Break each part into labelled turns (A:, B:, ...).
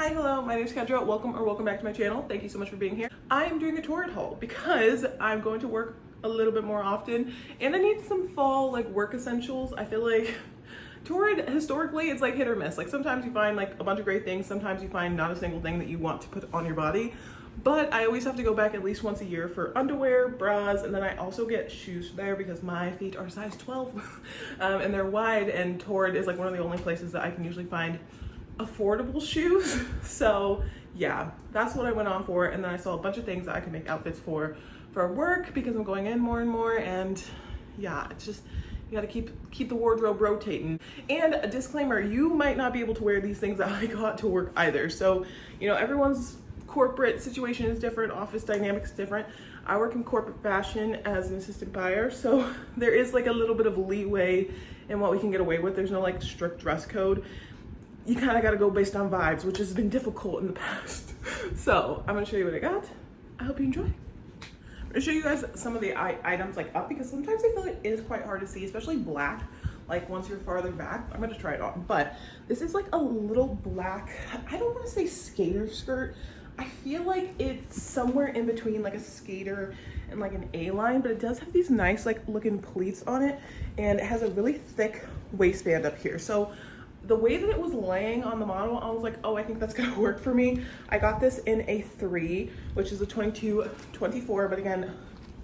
A: Hi, hello, my name is Kendra. Welcome back to my channel. Thank you so much for being here. I am doing a Torrid haul because I'm going to work a little bit more often and I need some fall like work essentials. I feel like Torrid historically it's like hit or miss. Like sometimes you find like a bunch of great things, sometimes you find not a single thing that you want to put on your body. But I always have to go back at least once a year for underwear, bras, and then I also get shoes there because my feet are size 12 and they're wide, and Torrid is like one of the only places that I can usually find affordable shoes. So yeah, that's what I went on for. And then I saw a bunch of things that I could make outfits for work because I'm going in more and more, and yeah, it's just, you gotta keep the wardrobe rotating. And a disclaimer, you might not be able to wear these things that I got to work either. So, you know, everyone's corporate situation is different, office dynamics is different. I work in corporate fashion as an assistant buyer, so there is like a little bit of leeway in what we can get away with. There's no like strict dress code. You kind of got to go based on vibes, which has been difficult in the past. So I'm gonna show you what I got. I hope you enjoy. I'm gonna show you guys some of the items like up, because sometimes I feel like it is quite hard to see, especially black, like once you're farther back. I'm gonna try it on, but this is like a little black, I don't want to say skater skirt. I feel like it's somewhere in between like a skater and like an A-line, but it does have these nice like looking pleats on it, and it has a really thick waistband up here. So the way that it was laying on the model, I was like, oh, I think that's gonna work for me. I got this in a 3, which is a 22, 24, but again,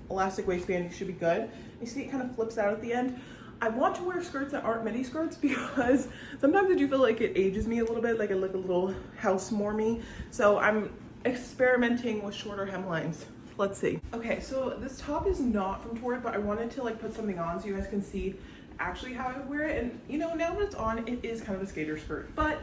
A: elastic waistband should be good. You see it kind of flips out at the end. I want to wear skirts that aren't midi skirts because sometimes I do feel like it ages me a little bit, like I look a little housewarmy. So I'm experimenting with shorter hemlines. Let's see. Okay, so this top is not from Torrid, but I wanted to like put something on so you guys can see actually how I wear it. And you know, now that it's on, it is kind of a skater skirt, but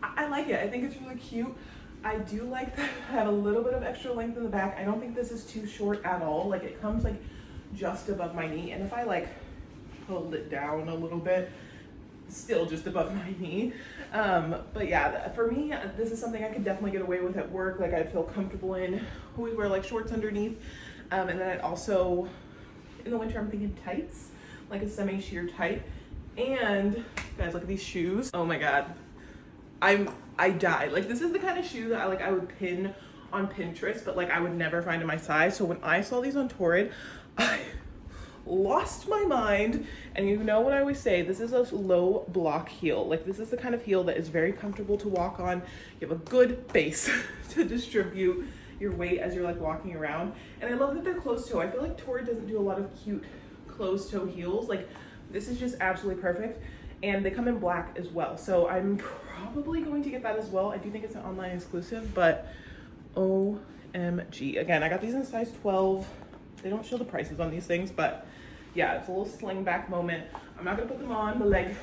A: I like it. I think it's really cute. I do like that I have a little bit of extra length in the back. I don't think this is too short at all. Like it comes like just above my knee, and if I like pulled it down a little bit, still just above my knee. But yeah, for me, this is something I could definitely get away with at work. Like I'd feel comfortable in. Always wear like shorts underneath, and then I'd also, in the winter, I'm thinking tights, like a semi-sheer tight. And guys, look at these shoes. Oh my god, I died. Like this is the kind of shoe that I would pin on Pinterest, but like I would never find in my size. So when I saw these on Torrid, I lost my mind. And you know what I always say, this is a low block heel. Like this is the kind of heel that is very comfortable to walk on. You have a good base to distribute your weight as you're like walking around. And I love that they're closed toe. I feel like Torrid doesn't do a lot of cute closed toe heels. Like this is just absolutely perfect, and they come in black as well, so I'm probably going to get that as well. I do think it's an online exclusive, but OMG. Again, I got these in size 12. They don't show the prices on these things, but yeah, it's a little sling back moment. I'm not gonna put them on, but like,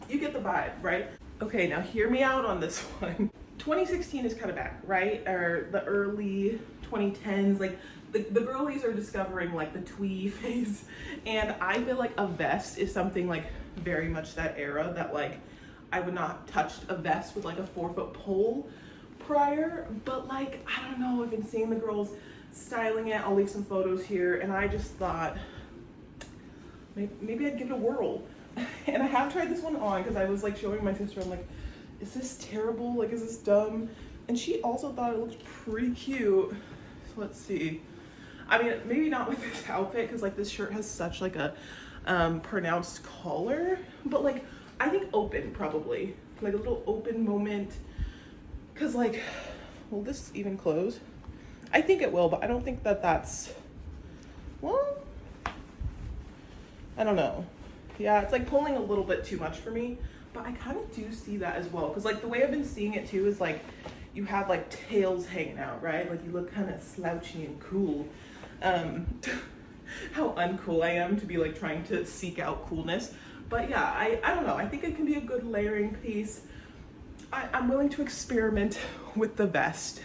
A: you get the vibe, right? Okay, now hear me out on this one. 2016 is kind of back, right? Or the early 2010s, like the girlies are discovering like the twee phase, and I feel like a vest is something like very much that era, that like I would not touch a vest with like a 4-foot pole prior, but like, I don't know, I've been seeing the girls styling it. I'll leave some photos here, and I just thought maybe I'd give it a whirl. And I have tried this one on because I was like showing my sister, I'm like, is this terrible? Like, is this dumb? And she also thought it looked pretty cute. So let's see. I mean, maybe not with this outfit because like this shirt has such like a pronounced collar, but like I think open, probably like a little open moment, because like, will this even close? I think it will, but I don't think that that's, well, I don't know. Yeah, it's like pulling a little bit too much for me, but I kind of do see that as well, because like the way I've been seeing it too is like you have like tails hanging out, right? Like you look kind of slouchy and cool. How uncool I am to be like trying to seek out coolness. But yeah, I don't know. I think it can be a good layering piece. I'm willing to experiment with the vest.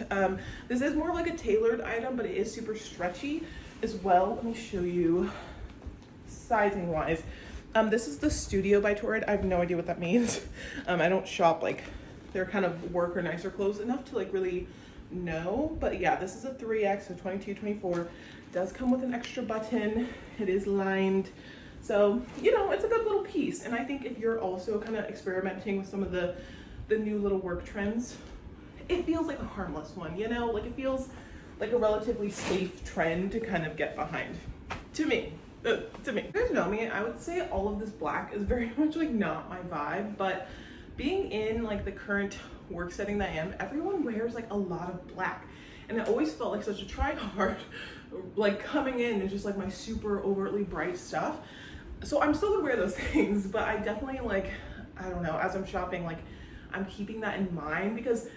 A: This is more like a tailored item, but it is super stretchy as well. Let me show you sizing wise. This is the Studio by Torrid. I have no idea what that means. I don't shop like their kind of work or nicer clothes enough to like really know, but yeah, this is a 3X, so 22, 24. Does come with an extra button. It is lined. So, you know, it's a good little piece. And I think if you're also kind of experimenting with some of the the new little work trends, it feels like a harmless one, you know? Like it feels like a relatively safe trend to kind of get behind. To me. To me. If you guys know me, I would say all of this black is very much like not my vibe, but being in like the current work setting that I am, everyone wears like a lot of black. And it always felt like such a try hard, like coming in and just like my super overtly bright stuff. So I'm still gonna wear those things, but I definitely like, I don't know, as I'm shopping, like I'm keeping that in mind because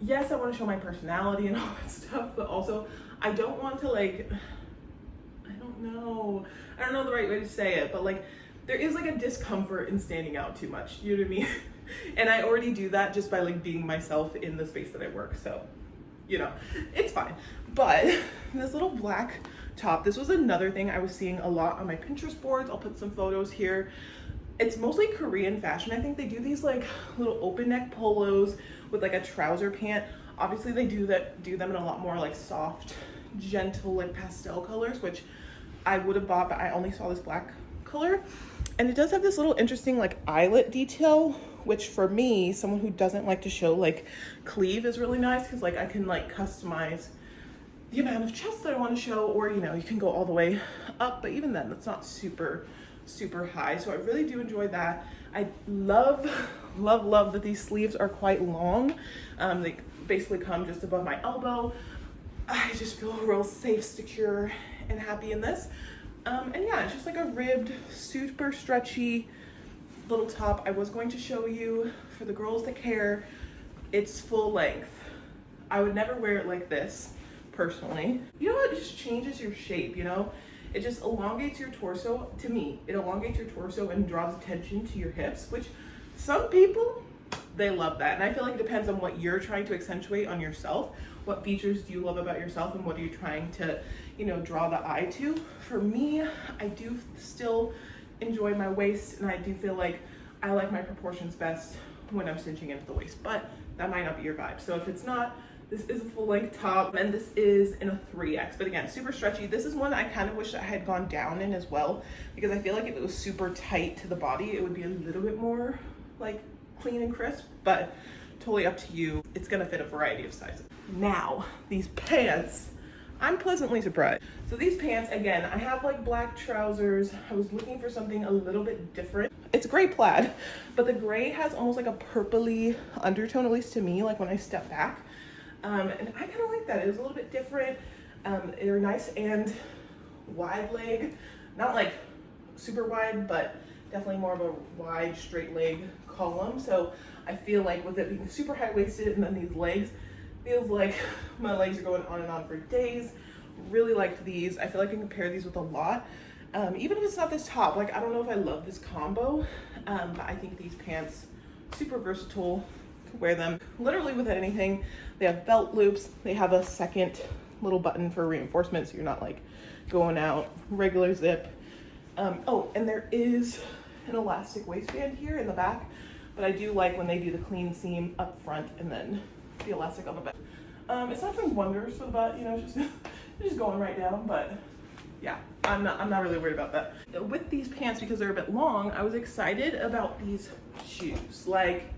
A: yes, I want to show my personality and all that stuff, but also I don't want to like, I don't know the right way to say it, but like there is like a discomfort in standing out too much, you know what I mean? And I already do that just by like being myself in the space that I work, so you know, it's fine. But this little black top, this was another thing I was seeing a lot on my Pinterest boards. I'll put some photos here. It's mostly Korean fashion. I think they do these like little open neck polos with like a trouser pant. Obviously they do them in a lot more like soft, gentle, like pastel colors, which I would have bought, but I only saw this black color. And it does have this little interesting like eyelet detail, which for me, someone who doesn't like to show like cleave, is really nice because like I can like customize the amount of chest that I want to show, or you know, you can go all the way up, but even then that's not super high. So I really do enjoy that. I love that these sleeves are quite long. They basically come just above my elbow. I just feel real safe, secure, and happy in this. And yeah, it's just like a ribbed, super stretchy little top. I was going to show you, for the girls that care, it's full length. I would never wear it like this, personally. You know what, it just changes your shape, you know? It just elongates your torso. To me, it elongates your torso and draws attention to your hips, which some people, they love that. And I feel like it depends on what you're trying to accentuate on yourself. What features do you love about yourself, and what are you trying to, you know, draw the eye to? For me, I do still enjoy my waist, and I do feel like I like my proportions best when I'm cinching into the waist, but that might not be your vibe. So if it's not, this is a full length top, and this is in a 3X, but again, super stretchy. This is one I kind of wish I had gone down in as well, because I feel like if it was super tight to the body, it would be a little bit more like clean and crisp, but totally up to you. It's gonna fit a variety of sizes. Now, these pants, I'm pleasantly surprised. So these pants, again, I have like black trousers. I was looking for something a little bit different. It's gray plaid, but the gray has almost like a purpley undertone, at least to me, like when I step back. And I kind of like that. It was a little bit different. They're nice and wide leg, not like super wide, but definitely more of a wide straight leg column. So I feel like with it being super high waisted and then these legs, feels like my legs are going on and on for days. Really liked these. I feel like I can pair these with a lot. Even if it's not this top, like I don't know if I love this combo, but I think these pants, super versatile. Wear them literally with anything. They have belt loops. They have a second little button for reinforcement, so you're not like going out, regular zip. Oh, and there is an elastic waistband here in the back, but I do like when they do the clean seam up front and then the elastic on the back. It's not doing wonders for the butt, you know, it's just going right down, but yeah, I'm not really worried about that. With these pants, because they're a bit long, I was excited about these shoes. Like,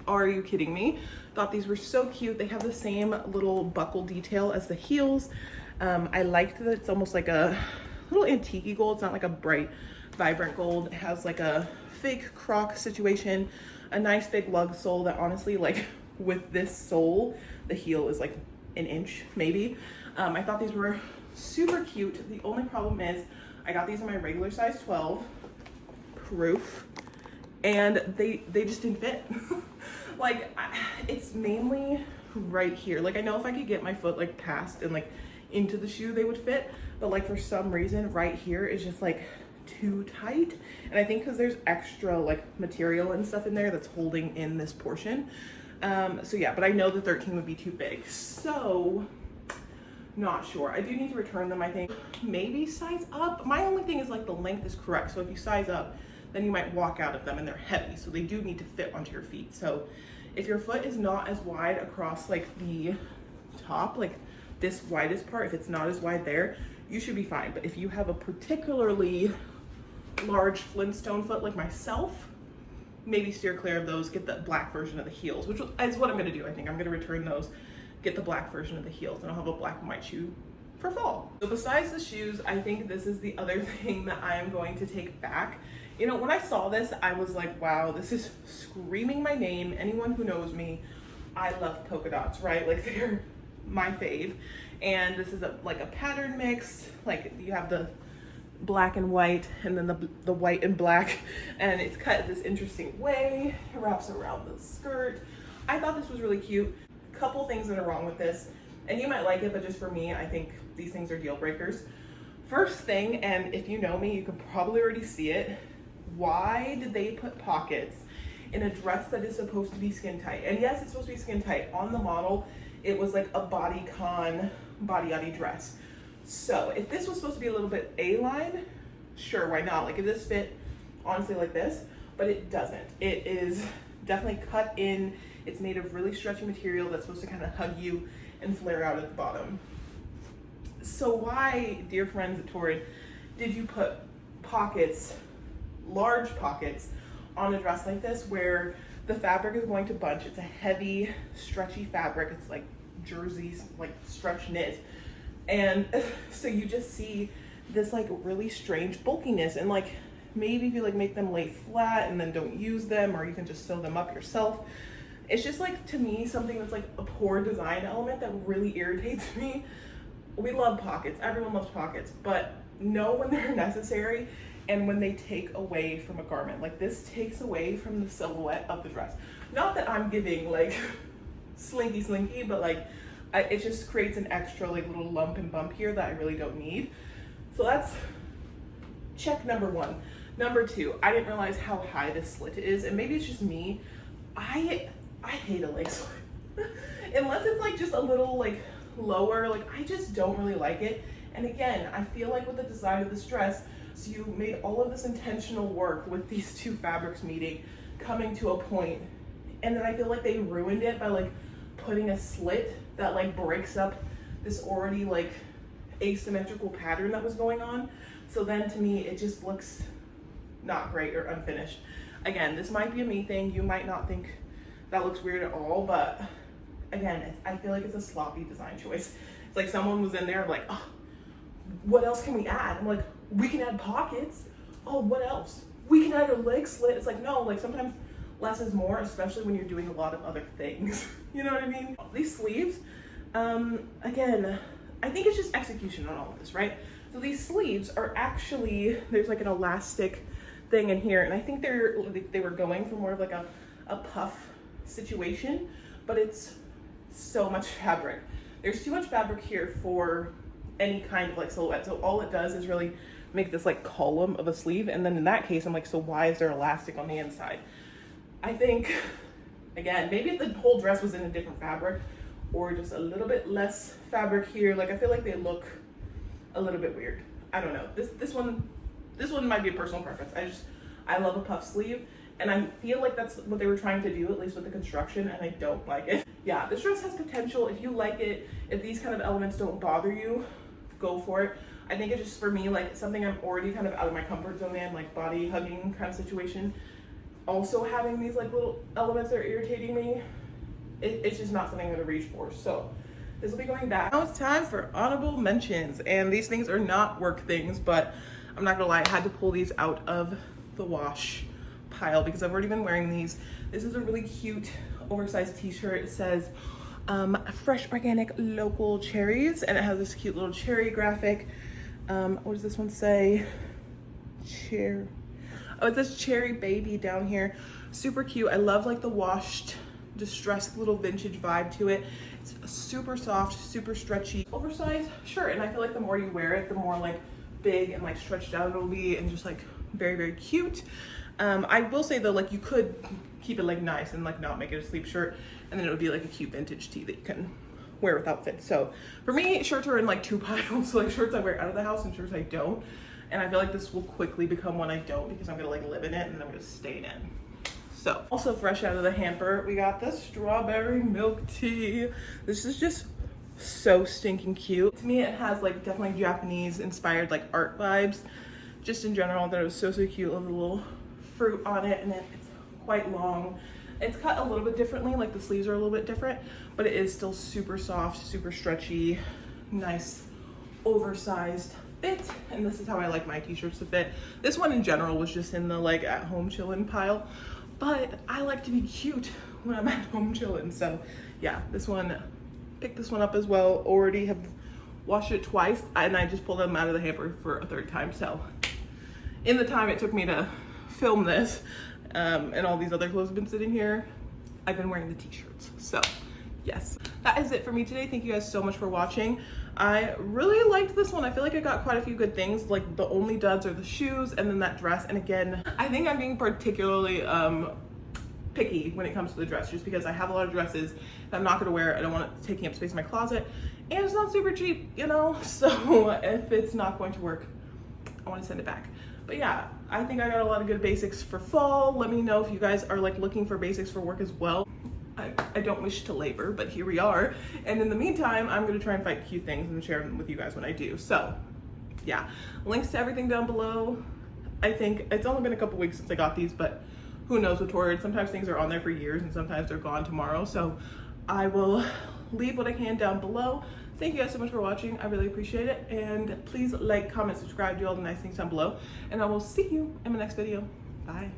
A: are you kidding me? Thought these were so cute. They have the same little buckle detail as the heels. I liked that it's almost like a little antique gold. It's not like a bright, vibrant gold. It has like a fake croc situation, a nice big lug sole that honestly, like with this sole, the heel is like an inch maybe. I thought these were super cute. The only problem is I got these in my regular size 12, proof, and they just didn't fit. Like, it's mainly right here. Like, I know if I could get my foot like past and like into the shoe, they would fit, but like for some reason right here is just like too tight. And I think because there's extra like material and stuff in there that's holding in this portion. So yeah, but I know the 13 would be too big, so not sure. I do need to return them. I think maybe size up. My only thing is like the length is correct, so if you size up, then you might walk out of them, and they're heavy, so they do need to fit onto your feet. So if your foot is not as wide across like the top, like this widest part, if it's not as wide there, you should be fine. But if you have a particularly large Flintstone foot like myself, maybe steer clear of those, get the black version of the heels, which is what I'm gonna do. I think I'm gonna return those, get the black version of the heels, and I'll have a black and white shoe for fall. So besides the shoes, I think this is the other thing that I am going to take back. You know, when I saw this, I was like, wow, this is screaming my name. Anyone who knows me, I love polka dots, right? Like, they're my fave. And this is like a pattern mix. Like, you have the black and white, and then the white and black, and it's cut this interesting way. It wraps around the skirt. I thought this was really cute. A couple things that are wrong with this, and you might like it, but just for me, I think these things are deal breakers. First thing, and if you know me, you can probably already see it. Why did they put pockets in a dress that is supposed to be skin tight? And yes, it's supposed to be skin tight. On the model, it was like a bodycon body dress. So if this was supposed to be a little bit A-line, sure, why not? Like, if this fit honestly like this, but it doesn't. It is definitely cut in. It's made of really stretchy material that's supposed to kind of hug you and flare out at the bottom. So why, dear friends at Torrid, did you put pockets, large pockets, on a dress like this where the fabric is going to bunch? It's a heavy, stretchy fabric. It's like jersey, like stretch knit. And so you just see this like really strange bulkiness, and like maybe if you like make them lay flat and then don't use them, or you can just sew them up yourself. It's just like, to me, something that's like a poor design element that really irritates me. We love pockets, everyone loves pockets, but know when they're necessary and when they take away from a garment. Like, this takes away from the silhouette of the dress. Not that I'm giving like slinky, but like it just creates an extra like little lump and bump here that I really don't need. So that's check number one. Number two, I didn't realize how high this slit is, and maybe it's just me. I hate a leg slit. Unless it's like just a little like lower, like I just don't really like it. And again, I feel like with the design of this dress, so you made all of this intentional work with these two fabrics meeting, coming to a point, and then I feel like they ruined it by like putting a slit that like breaks up this already like asymmetrical pattern that was going on. So then to me, it just looks not great or unfinished. Again, this might be a me thing. You might not think that looks weird at all, but again, I feel like it's a sloppy design choice. It's like someone was in there like, oh, what else can we add? I'm like, we can add pockets. Oh, what else? We can add a leg slit. It's like, no, like sometimes less is more, especially when you're doing a lot of other things. You know what I mean? These sleeves, again, I think it's just execution on all of this, right? So these sleeves are actually, there's like an elastic thing in here, and I think they were going for more of like a puff situation, but it's so much fabric. There's too much fabric here for any kind of like silhouette. So all it does is really make this like column of a sleeve. And then in that case, I'm like, so why is there elastic on the inside? I think, again, maybe if the whole dress was in a different fabric or just a little bit less fabric here, like I feel like they look a little bit weird. I don't know. This one might be a personal preference. I love a puff sleeve, and I feel like that's what they were trying to do, at least with the construction, and I don't like it. Yeah, this dress has potential. If you like it, if these kind of elements don't bother you, go for it. I think it's just, for me, like something I'm already kind of out of my comfort zone in, like body hugging kind of situation. Also having these like little elements that are irritating me, it's just not something I'm gonna reach for. So this will be going back. Now it's time for honorable mentions, and these things are not work things, but I'm not gonna lie, I had to pull these out of the wash pile because I've already been wearing these. This is a really cute oversized t-shirt. It says fresh organic local cherries, and it has this cute little cherry graphic. What does this one say? Oh, it says cherry baby down here. Super cute. I love like the washed, distressed little vintage vibe to it. It's super soft, super stretchy. Oversized, sure, and I feel like the more you wear it, the more like big and like stretched out it'll be, and just like very, very cute. I will say though, like you could keep it like nice and like not make it a sleep shirt, and then it would be like a cute vintage tee that you can wear with outfits. So for me, shirts are in like two piles. So like shirts I wear out of the house and shirts I don't. And I feel like this will quickly become one I don't, because I'm gonna like live in it and I'm gonna stay in it. So also fresh out of the hamper, we got the strawberry milk tea. This is just so stinking cute. To me, it has like definitely Japanese inspired like art vibes. Just in general, I thought it was so cute. Love the little fruit on it, and then it's quite long. It's cut a little bit differently, like the sleeves are a little bit different, but it is still super soft, super stretchy, nice oversized fit. And this is how I like my t-shirts to fit. This one in general was just in the like at home chillin' pile, but I like to be cute when I'm at home chillin'. So yeah, this one, picked this one up as well. Already have washed it twice, and I just pulled them out of the hamper for a third time. So in the time it took me to film this, and all these other clothes have been sitting here, I've been wearing the t-shirts. So yes, that is it for me today. Thank you guys so much for watching. I really liked this one. I feel like I got quite a few good things. Like the only duds are the shoes and then that dress. And again, I think I'm being particularly picky when it comes to the dress, just because I have a lot of dresses that I'm not gonna wear. I don't want it taking up space in my closet, and it's not super cheap, you know? So if it's not going to work, I want to send it back. But yeah, I think I got a lot of good basics for fall. Let me know if you guys are like looking for basics for work as well. I don't wish to labor, but here we are. And in the meantime, I'm gonna try and find cute things and share them with you guys when I do. So yeah, links to everything down below. I think it's only been a couple weeks since I got these, but who knows with Torrid, sometimes things are on there for years and sometimes they're gone tomorrow. So I will leave what I can down below. Thank you guys so much for watching. I really appreciate it. And please like, comment, subscribe, do all the nice things down below. And I will see you in my next video. Bye.